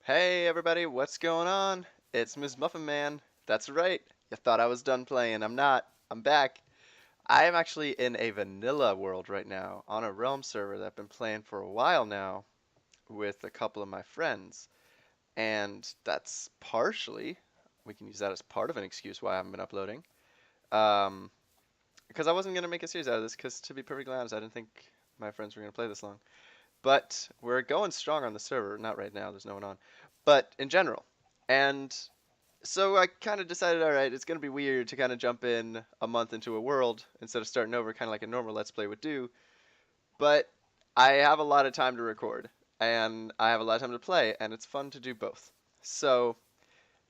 Hey everybody, what's going on? It's MsMuffinMan. That's right. You thought I was done playing. I'm not. I'm back. I am actually in a vanilla world right now on a Realm server that I've been playing for a while now with a couple of my friends. And that's partially, we can use that as part of an excuse why I haven't been uploading. Um, because I wasn't going to make a series out of this because to be perfectly honest, I didn't think my friends were going to play this long. But we're going strong on the server. Not right now, there's no one on. But in general. And so I kind of decided, all right, it's going to be weird to kind of jump in a month into a world instead of starting over, kind of like a normal Let's Play would do. But I have a lot of time to record, and I have a lot of time to play, and it's fun to do both. So,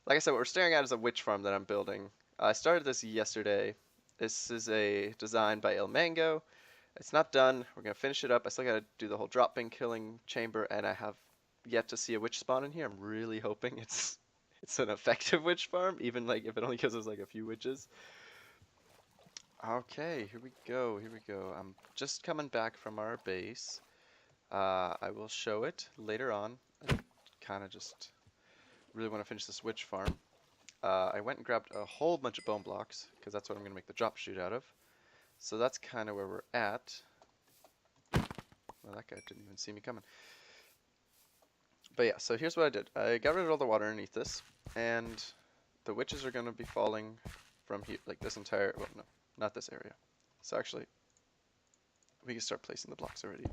like I said, what we're staring at is a witch farm that I'm building. I started this yesterday. This is a design by Il Mango. It's not done. We're going to finish it up. I still got to do the whole drop bin killing chamber, and I have yet to see a witch spawn in here. I'm really hoping it's an effective witch farm, even like if it only gives us like a few witches. Okay, here we go. Here we go. I'm just coming back from our base. I will show it later on. I kind of just really want to finish this witch farm. I went and grabbed a whole bunch of bone blocks because that's what I'm going to make the drop shoot out of. So that's kind of where we're at. Well, that guy didn't even see me coming. But yeah, so here's what I did. I got rid of all the water underneath this, and the witches are going to be falling from here, like this entire, well, no, not this area. So actually, we can start placing the blocks already.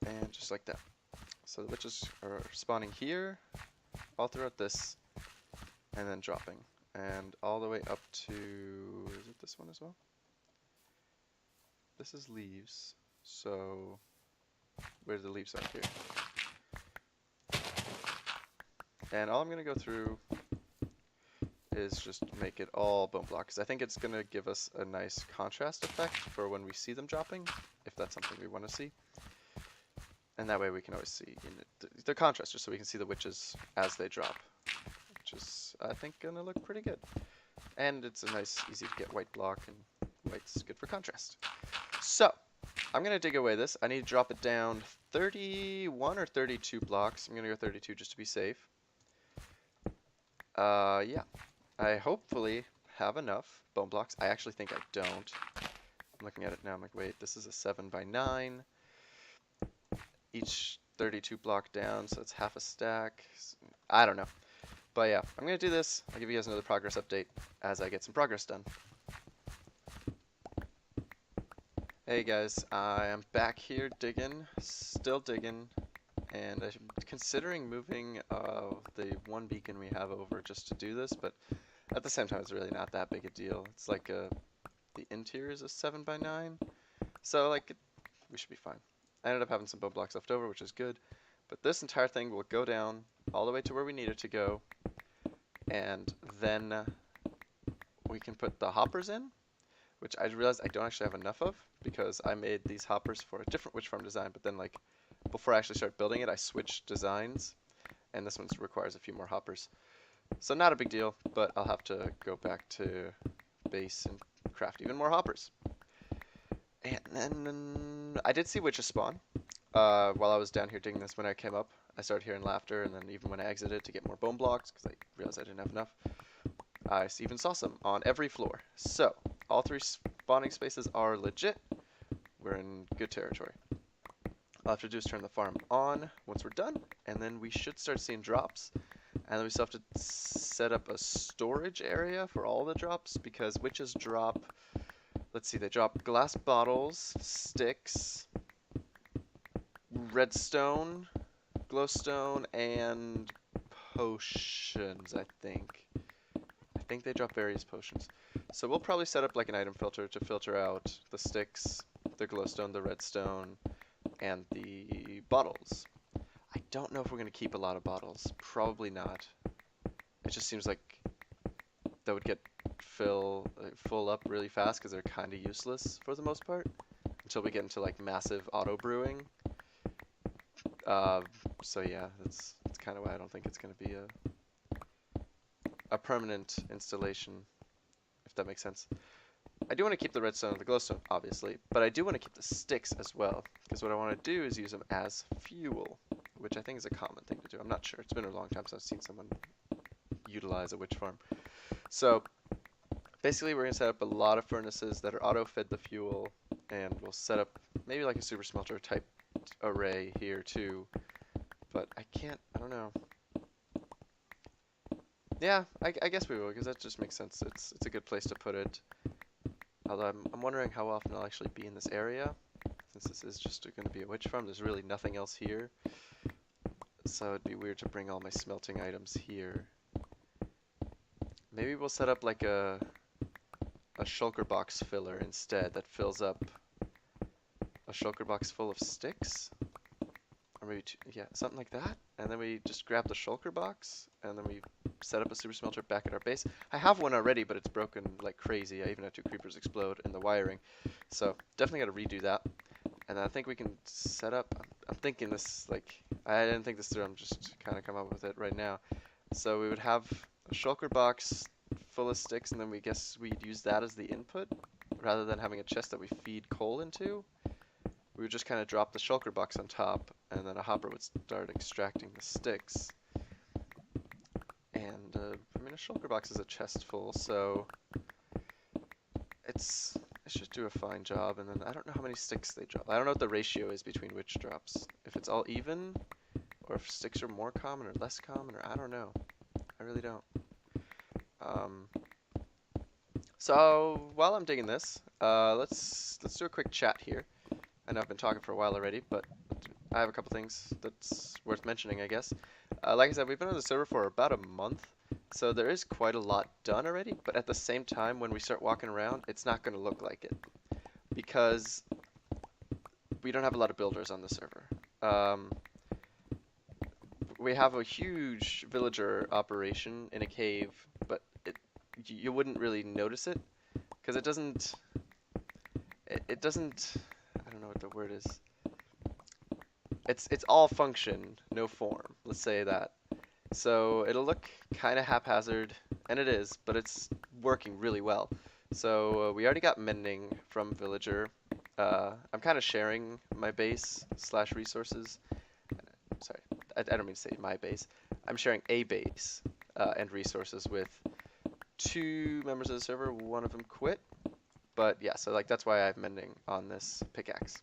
And just like that. So the witches are spawning here, all throughout this, and then dropping. And all the way up to, is it this one as well? This is leaves, so where the leaves are here. And all I'm going to go through is just make it all bone blocks. I think it's going to give us a nice contrast effect for when we see them dropping, if that's something we want to see. And that way we can always see the contrast, just so we can see the witches as they drop, which is, I think, going to look pretty good. And it's a nice, easy to get white block, and white's good for contrast. So, I'm going to dig away this. I need to drop it down 31 or 32 blocks. I'm going to go 32 just to be safe. Yeah. I hopefully have enough bone blocks. I actually think I don't. I'm looking at it now. I'm like, wait, this is a 7x9. Each 32 block down, so it's half a stack. I don't know. But yeah, I'm going to do this. I'll give you guys another progress update as I get some progress done. Hey guys, I am back here digging, still digging, and I'm considering moving the one beacon we have over just to do this, but at the same time it's really not that big a deal. It's like the interior is a 7x9, so like we should be fine. I ended up having some bone blocks left over, which is good, but this entire thing will go down all the way to where we need it to go, and then we can put the hoppers in, which I realized I don't actually have enough of because I made these hoppers for a different witch farm design, but then like before I actually started building it, I switched designs, and this one requires a few more hoppers. So not a big deal, but I'll have to go back to base and craft even more hoppers. And then I did see witches spawn while I was down here digging this. When I came up, I started hearing laughter, and then even when I exited to get more bone blocks, because I realized I didn't have enough, I even saw some on every floor. So all three spawning spaces are legit. We're in good territory. All I have to do is turn the farm on once we're done, and then we should start seeing drops. And then we still have to set up a storage area for all the drops, because witches drop, let's see, they drop glass bottles, sticks, redstone, glowstone, and potions, I think. I think they drop various potions. So we'll probably set up like an item filter to filter out the sticks, the glowstone, the redstone, and the bottles. I don't know if we're going to keep a lot of bottles. Probably not. It just seems like that would get full up really fast because they're kind of useless for the most part until we get into like massive auto brewing. So yeah, that's kind of why I don't think it's going to be a permanent installation, if that makes sense. I do want to keep the redstone and the glowstone, obviously, but I do want to keep the sticks as well, because what I want to do is use them as fuel, which I think is a common thing to do. I'm not sure. It's been a long time since I've seen someone utilize a witch farm. So basically, we're going to set up a lot of furnaces that are auto-fed the fuel, and we'll set up maybe like a super smelter type array here too, but I don't know. Yeah, I guess we will, because that just makes sense. It's a good place to put it. Although I'm wondering how often I'll actually be in this area, since this is just going to be a witch farm. There's really nothing else here, so it'd be weird to bring all my smelting items here. Maybe we'll set up like a shulker box filler instead that fills up a shulker box full of sticks, or maybe two, yeah, something like that. And then we just grab the shulker box, and then we set up a super smelter back at our base. I have one already, but it's broken like crazy. I even had 2 creepers explode in the wiring, so definitely got to redo that. And then I think we can set up. I'm thinking this, like, I didn't think this through. I'm just kind of come up with it right now. So we would have a shulker box full of sticks, and then we guess we'd use that as the input rather than having a chest that we feed coal into. We would just kind of drop the shulker box on top, and then a hopper would start extracting the sticks. And I mean, a shulker box is a chest full, so it should do a fine job. And then I don't know how many sticks they drop. I don't know what the ratio is between which drops. If it's all even, or if sticks are more common or less common, or I don't know. I really don't. So while I'm digging this, let's do a quick chat here. I know I've been talking for a while already, but I have a couple things that's worth mentioning, I guess. Like I said, we've been on the server for about a month, so there is quite a lot done already, but at the same time, when we start walking around, it's not going to look like it, because we don't have a lot of builders on the server. We have a huge villager operation in a cave, but you wouldn't really notice it, because it doesn't, I don't know what the word is. It's all function, no form. Let's say that. So it'll look kind of haphazard, and it is, but it's working really well. So we already got mending from villager. I'm kind of sharing my base / resources. Sorry, I don't mean to say my base. I'm sharing a base and resources with 2 members of the server. One of them quit, but yeah. So like that's why I have mending on this pickaxe.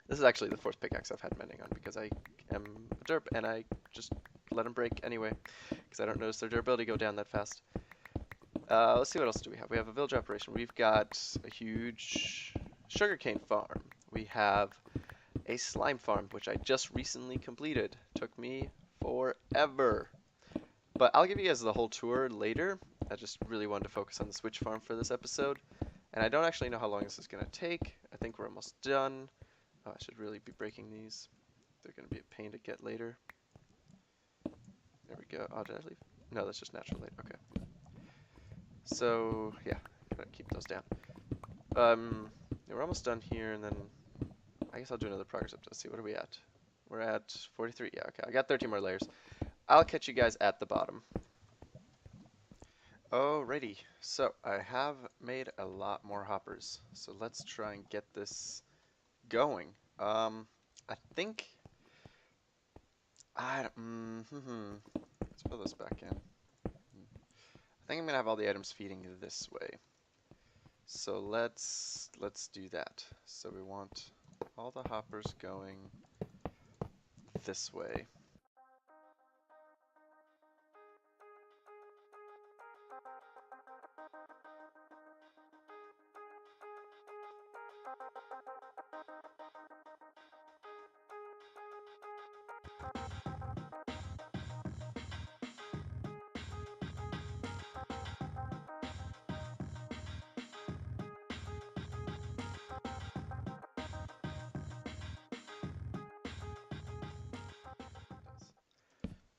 This is actually the 4th pickaxe I've had mending on, because I am a derp and I just let them break anyway, because I don't notice their durability go down that fast. Let's see, what else do we have? We have a village operation. We've got a huge sugarcane farm. We have a slime farm, which I just recently completed. Took me forever. But I'll give you guys the whole tour later. I just really wanted to focus on the switch farm for this episode. And I don't actually know how long this is going to take. I think we're almost done. Oh, I should really be breaking these. They're going to be a pain to get later. There we go. Oh, did I leave? No, that's just natural light. Okay. So, yeah, gotta keep those down. Yeah, we're almost done here, and then I guess I'll do another progress up. Let's see, what are we at? We're at 43. Yeah, okay. I got 13 more layers. I'll catch you guys at the bottom. Alrighty. So, I have made a lot more hoppers. So, let's try and get this going. I think let's put this back in. I think I'm gonna have all the items feeding this way. So let's do that. So we want all the hoppers going this way.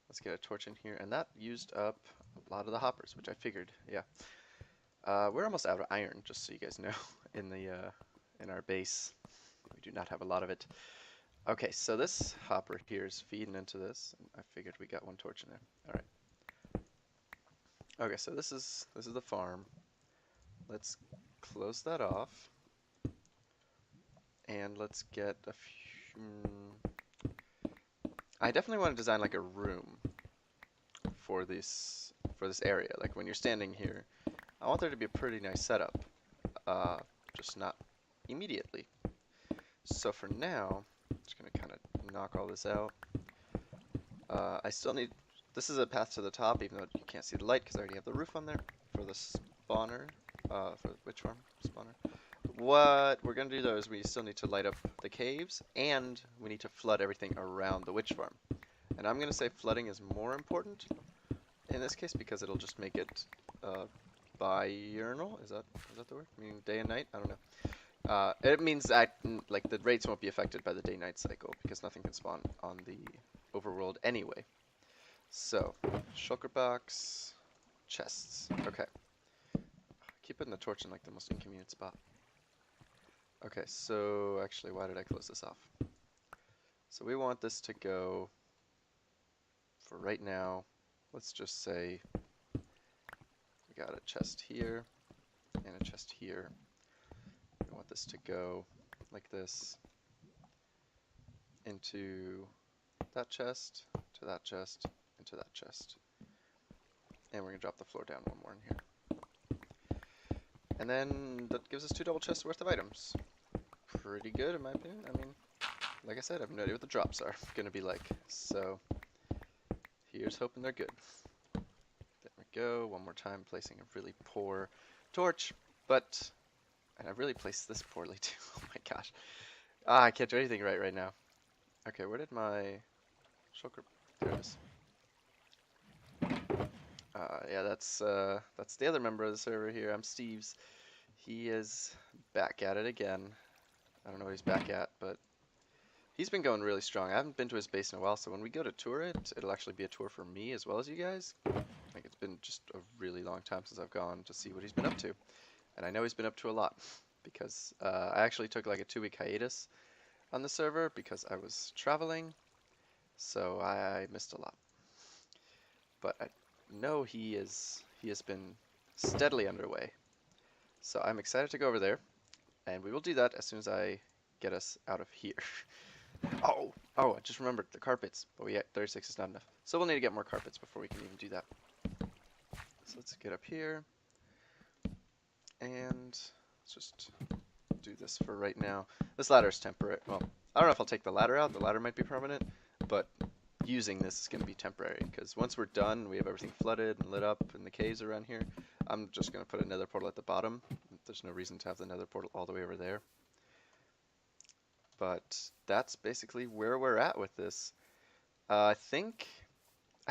Let's get a torch in here, and that used up a lot of the hoppers, which I figured. Yeah, we're almost out of iron, just so you guys know. In our base, we do not have a lot of it. Okay, so this hopper here is feeding into this. I figured we got 1 torch in there. All right. Okay, so this is the farm. Let's close that off. And let's get a few... I definitely want to design like a room for this area. Like when you're standing here, I want there to be a pretty nice setup, just not immediately. So for now, I'm just gonna kind of knock all this out. I still need, this is a path to the top, even though you can't see the light because I already have the roof on there for the spawner, for the witch farm spawner. What we're gonna do though is we still need to light up the caves, and we need to flood everything around the witch farm. And I'm gonna say flooding is more important in this case because it'll just make it biurnal. Is that the word? Meaning day and night? I don't know. It means that like the rates won't be affected by the day-night cycle because nothing can spawn on the overworld anyway. So, shulker box, chests. Okay. Keep putting the torch in like the most inconvenient spot. Okay, so actually, why did I close this off? So we want this to go, for right now, let's just say we got a chest here and a chest here. We want this to go like this into that chest, to that chest, into that chest. And we're going to drop the floor down one more in here. And then that gives us 2 double chests worth of items. Pretty good in my opinion. I mean, like I said, I have no idea what the drops are going to be like. So here's hoping they're good. There we go. One more time, placing a really poor torch. And I really placed this poorly too. Oh my gosh. I can't do anything right now. Okay, where did my shulker? There it is. Yeah, that's the other member of the server here. I'm Steve's. He is back at it again. I don't know what he's back at, but he's been going really strong. I haven't been to his base in a while, so when we go to tour it, it'll actually be a tour for me as well as you guys. Like, it's been just a really long time since I've gone to see what he's been up to. And I know he's been up to a lot, because I actually took like a 2-week hiatus on the server because I was traveling, so I missed a lot. But I know he has been steadily underway. So I'm excited to go over there, and we will do that as soon as I get us out of here. Oh, I just remembered the carpets, but 36 is not enough. So we'll need to get more carpets before we can even do that. So let's get up here, and let's just do this for right now. This ladder is temporary. Well, I don't know if I'll take the ladder out. The ladder might be permanent, but using this is going to be temporary, because once we're done, we have everything flooded and lit up in the caves around here. I'm just going to put a nether portal at the bottom. There's no reason to have the nether portal all the way over there. But that's basically where we're at with this. I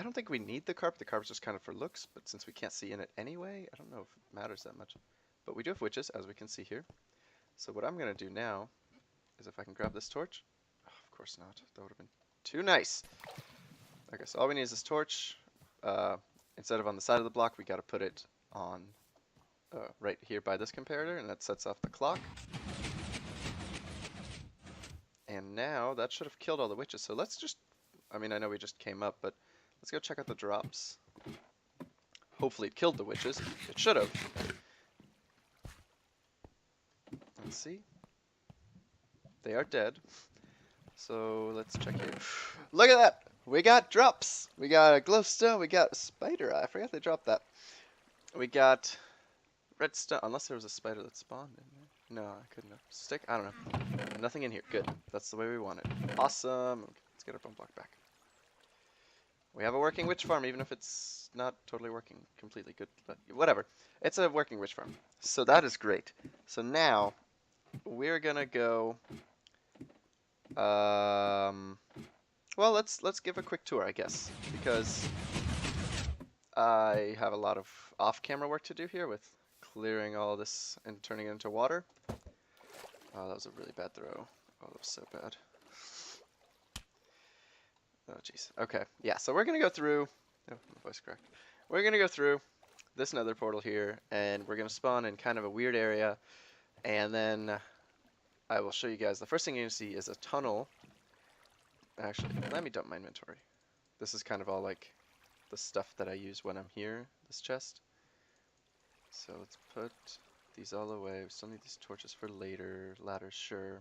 don't think we need the carpet. The carpet's just kind of for looks, but since we can't see in it anyway, I don't know if it matters that much. But we do have witches, as we can see here. So what I'm going to do now is if I can grab this torch. Oh, of course not. That would have been too nice. Okay, so all we need is this torch. Instead of on the side of the block, we got to put it on right here by this comparator, and that sets off the clock. And now that should have killed all the witches. So let's just, I mean, I know we just came up, but let's go check out the drops. Hopefully it killed the witches. It should have. Let's see. They are dead. So let's check here. Look at that! We got drops! We got a glowstone, we got a spider eye. I forgot they dropped that. We got redstone, unless there was a spider that spawned in there. No, I couldn't have. Stick? I don't know. Nothing in here. Good. That's the way we want it. Awesome. Okay, let's get our bone block back. We have a working witch farm, even if it's not totally working completely good. But whatever. It's a working witch farm. So that is great. So now, we're gonna go... well, let's give a quick tour, I guess, because I have a lot of off-camera work to do here with clearing all this and turning it into water. Oh, that was a really bad throw. Oh, that was so bad. Oh, jeez. Okay, yeah, so we're going to go through... Oh, my voice cracked. We're going to go through this nether portal here, and we're going to spawn in kind of a weird area, and then I will show you guys. The first thing you're going to see is a tunnel. Actually, let me dump my inventory. This is kind of all like the stuff that I use when I'm here, this chest. So let's put these all away. We still need these torches for later. Ladders, sure.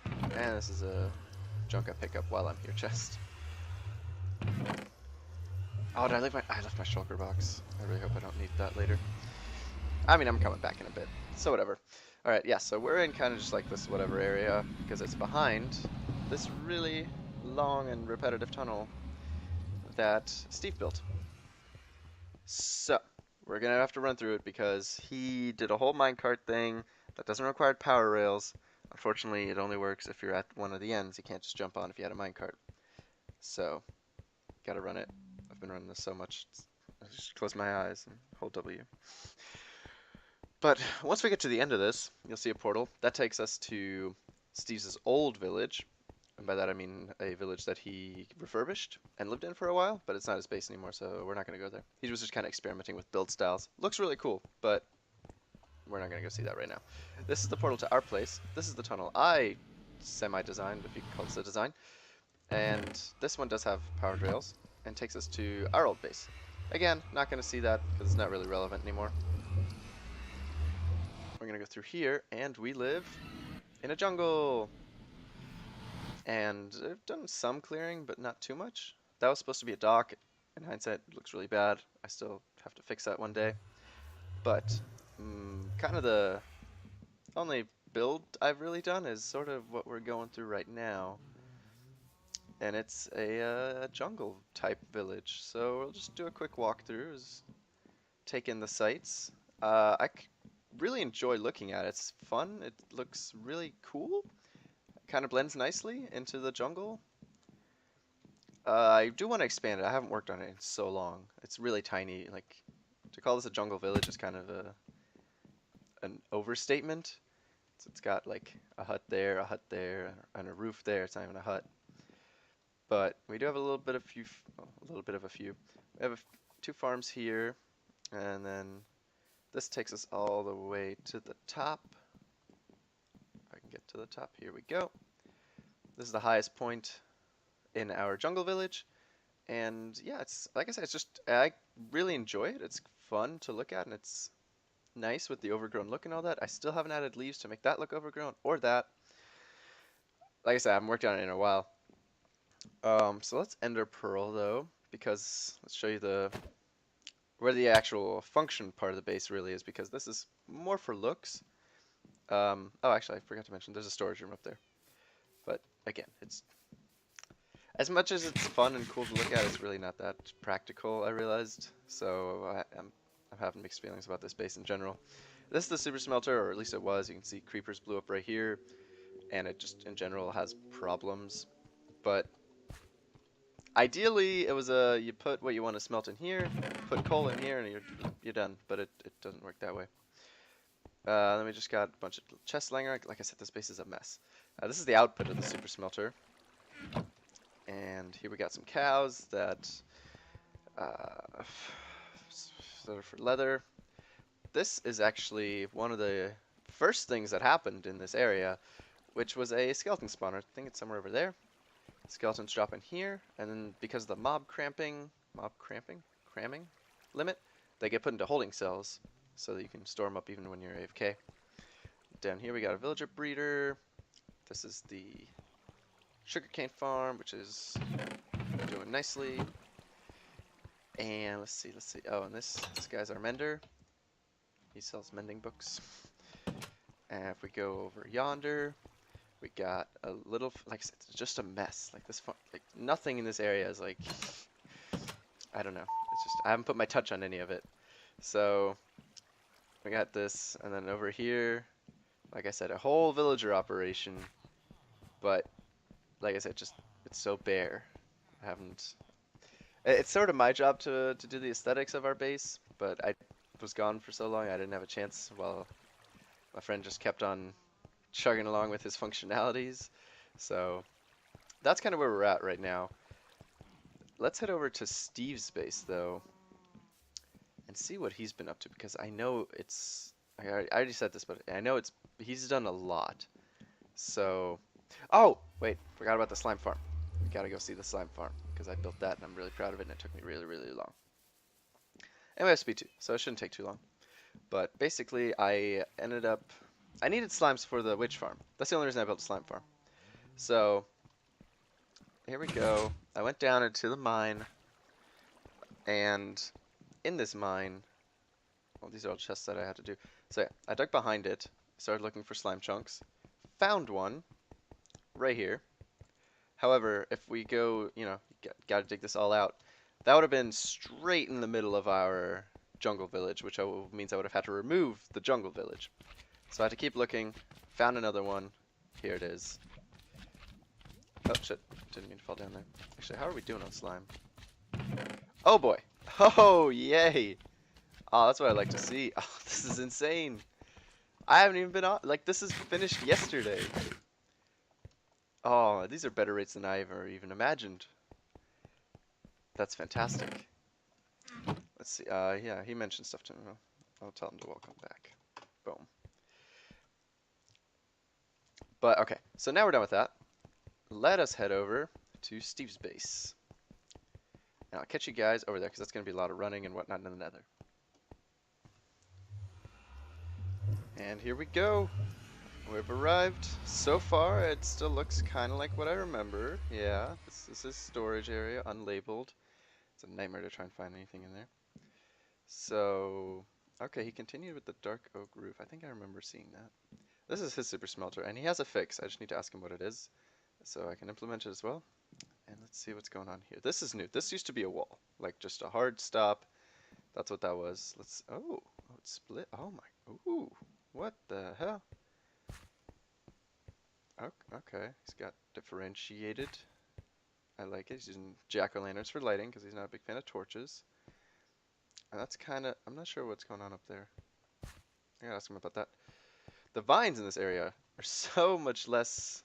And this is a junk I pick up while I'm here chest. Oh, did I leave I left my shulker box. I really hope I don't need that later. I mean, I'm coming back in a bit, so whatever. Alright, yeah, so we're in kind of just like this whatever area, because it's behind this really long and repetitive tunnel that Steve built. So, we're gonna have to run through it because he did a whole minecart thing that doesn't require power rails. Unfortunately, it only works if you're at one of the ends. You can't just jump on if you had a minecart. So, gotta run it. I've been running this so much. I just close my eyes and hold W. But once we get to the end of this, you'll see a portal. That takes us to Steve's old village. And by that I mean a village that he refurbished and lived in for a while, but it's not his base anymore, so we're not going to go there. He was just kind of experimenting with build styles. Looks really cool, but we're not going to go see that right now. This is the portal to our place. This is the tunnel I semi-designed, if you can call this a design. And this one does have powered rails and takes us to our old base. Again, not going to see that because it's not really relevant anymore. We're going to go through here, and we live in a jungle. And I've done some clearing, but not too much. That was supposed to be a dock. In hindsight, it looks really bad. I still have to fix that one day. But kind of the only build I've really done is sort of what we're going through right now. And it's a jungle type village. So we'll just do a quick walkthrough, take in the sights. I really enjoy looking at it. It's fun. It looks really cool. Kind of blends nicely into the jungle. I do want to expand it. I haven't worked on it in so long. It's really tiny. Like, to call this a jungle village is kind of an overstatement. It's got like a hut there, and a roof there. It's not even a hut. But we do have a little bit of a few. We have two farms here, and then this takes us all the way to the top. If I can get to the top, here we go. This is the highest point in our jungle village, and yeah, it's like I said, it's just I really enjoy it. It's fun to look at, and it's nice with the overgrown look and all that. I still haven't added leaves to make that look overgrown or that. Like I said, I haven't worked on it in a while. So let's ender pearl though, because let's show you where the actual function part of the base really is, because this is more for looks. Oh, actually, I forgot to mention there's a storage room up there. But again, it's as much as it's fun and cool to look at, it's really not that practical, I realized. So I'm having mixed feelings about this base in general. This is the super smelter, or at least it was. You can see creepers blew up right here, and it just in general has problems. But ideally, it was you put what you want to smelt in here, put coal in here, and you're done. But it doesn't work that way. Then we just got a bunch of chest linger. Like I said, this base is a mess. This is the output of the super smelter. And here we got some cows that are for leather. This is actually one of the first things that happened in this area, which was a skeleton spawner. I think it's somewhere over there. Skeletons drop in here, and then because of the cramming limit, they get put into holding cells so that you can store them up even when you're AFK. Down here we got a villager breeder. This is the sugarcane farm, which is doing nicely. And let's see. Oh, and this guy's our mender. He sells mending books. And if we go over yonder, we got a little, like I said, it's just a mess. Like this, like nothing in this area is like, I don't know. It's just I haven't put my touch on any of it. So we got this, and then over here, like I said, a whole villager operation. But like I said, just it's so bare. I haven't. It's sort of my job to do the aesthetics of our base, but I was gone for so long I didn't have a chance. While my friend just kept on chugging along with his functionalities. So that's kind of where we're at right now. Let's head over to Steve's base though and see what he's been up to, because I know I already said this, but I know he's done a lot. So oh wait, forgot about the slime farm. We gotta go see the slime farm because I built that and I'm really proud of it, and it took me really long. Anyway, I have speed 2, so it shouldn't take too long. But basically, I needed slimes for the witch farm. That's the only reason I built a slime farm. So here we go. I went down into the mine, and in this mine, well, these are all chests that I had to do. So yeah, I dug behind it, started looking for slime chunks, found one right here. However, if we go, gotta dig this all out, that would have been straight in the middle of our jungle village, which means I would have had to remove the jungle village. So I had to keep looking, found another one. Here it is. Oh shit, didn't mean to fall down there. Actually, how are we doing on slime? Oh boy. Oh, yay. Oh, that's what I like to see. Oh, this is insane. I haven't even been on, like, this is finished yesterday. Oh, these are better rates than I ever even imagined. That's fantastic. Let's see. Yeah, he mentioned stuff to me. I'll tell him to welcome back. Boom. But okay, so now we're done with that. Let us head over to Steve's base. And I'll catch you guys over there because that's going to be a lot of running and whatnot in the nether. And here we go. We've arrived. So far, it still looks kind of like what I remember. Yeah, this is his storage area, unlabeled. It's a nightmare to try and find anything in there. So, okay, he continued with the dark oak roof. I think I remember seeing that. This is his super smelter, and he has a fix. I just need to ask him what it is, so I can implement it as well. And let's see what's going on here. This is new. This used to be a wall, like just a hard stop. That's what that was. Oh, it's split. Oh my, ooh, what the hell? Okay, he's got differentiated. I like it. He's using jack-o'-lanterns for lighting because he's not a big fan of torches. And that's kind of, I'm not sure what's going on up there. I gotta ask him about that. The vines in this area are so much less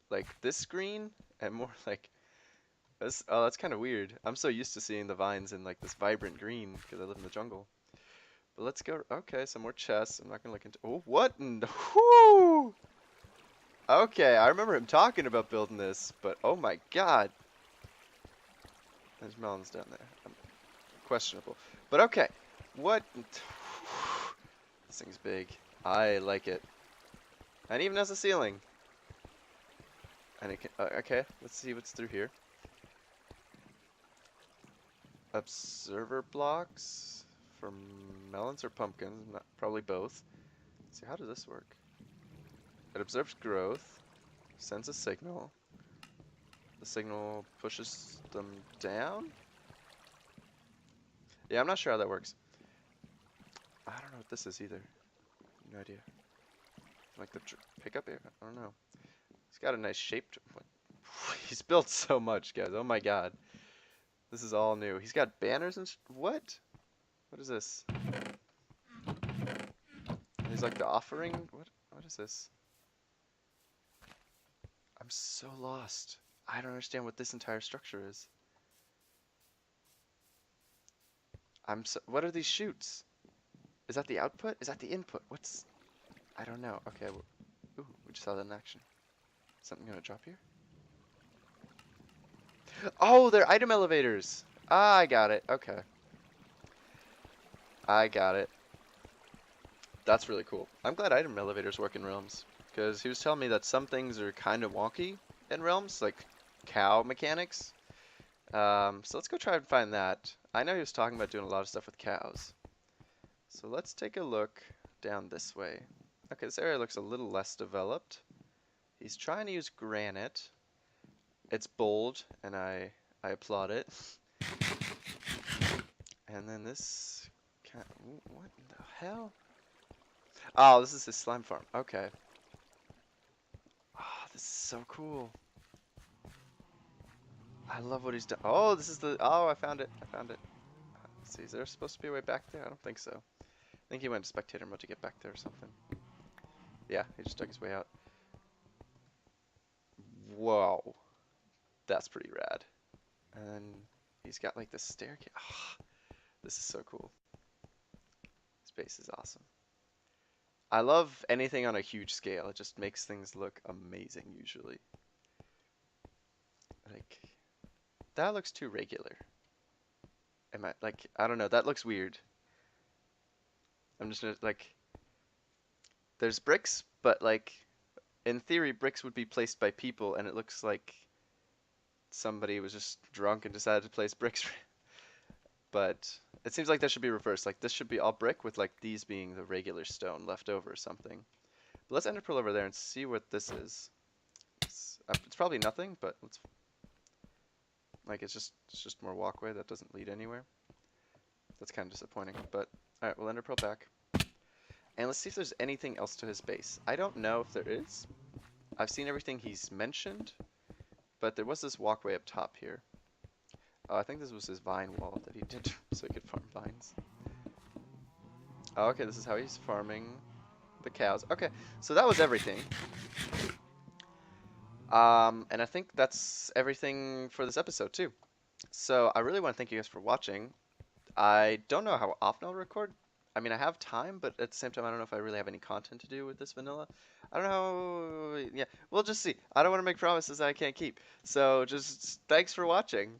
like this green and more like this. Oh, that's kind of weird. I'm so used to seeing the vines in like this vibrant green because I live in the jungle. But let's go. Okay, some more chests. I'm not gonna look into. Oh, what? Whoo! Okay, I remember him talking about building this, but oh my god. There's melons down there. Questionable. But okay. What? This thing's big. I like it. And even has a ceiling. And it can, okay, let's see what's through here. Observer blocks for melons or pumpkins, not, probably both. Let's see, how does this work? It observes growth, sends a signal. The signal pushes them down? Yeah, I'm not sure how that works. I don't know what this is either. No idea. Like the pickup area? I don't know. He's got a nice shape to what? He's built so much, guys. Oh my god. This is all new. He's got banners and what? What is this? He's like the offering? What is this? I'm so lost. I don't understand what this entire structure is. What are these chutes? Is that the output? Is that the input? I don't know. Okay. Ooh, we just saw that in action. Something gonna drop here? Oh, they're item elevators. Ah, I got it. Okay. I got it. That's really cool. I'm glad item elevators work in Realms, because he was telling me that some things are kind of wonky in Realms, like cow mechanics. So let's go try and find that. I know he was talking about doing a lot of stuff with cows. So let's take a look down this way. Okay, this area looks a little less developed. He's trying to use granite. It's bold, and I applaud it. And then this, what in the hell? Oh, this is his slime farm. Okay. Oh, this is so cool. I love what he's done. Oh, this is oh, I found it. I found it. Let's see, is there supposed to be a way back there? I don't think so. I think he went to spectator mode to get back there or something. Yeah, he just dug his way out. Whoa. That's pretty rad. And then he's got like this staircase. Oh, this is so cool. Space is awesome. I love anything on a huge scale. It just makes things look amazing usually. Like, that looks too regular. I don't know, that looks weird. I'm just gonna, like, there's bricks, but like in theory, bricks would be placed by people, and it looks like somebody was just drunk and decided to place bricks. But it seems like that should be reversed. Like this should be all brick with like these being the regular stone left over or something. But let's ender pearl over there and see what this is. It's probably nothing, but let's like it's just more walkway that doesn't lead anywhere. That's kind of disappointing. But all right, we'll ender pearl back. And let's see if there's anything else to his base. I don't know if there is. I've seen everything he's mentioned, but there was this walkway up top here. Oh, I think this was his vine wall that he did so he could farm vines. Oh, okay, this is how he's farming the cows. Okay, so that was everything. And I think that's everything for this episode too. So I really want to thank you guys for watching. I don't know how often I'll record. I mean, I have time, but at the same time, I don't know if I really have any content to do with this vanilla. I don't know. Yeah, we'll just see. I don't want to make promises I can't keep. So just thanks for watching.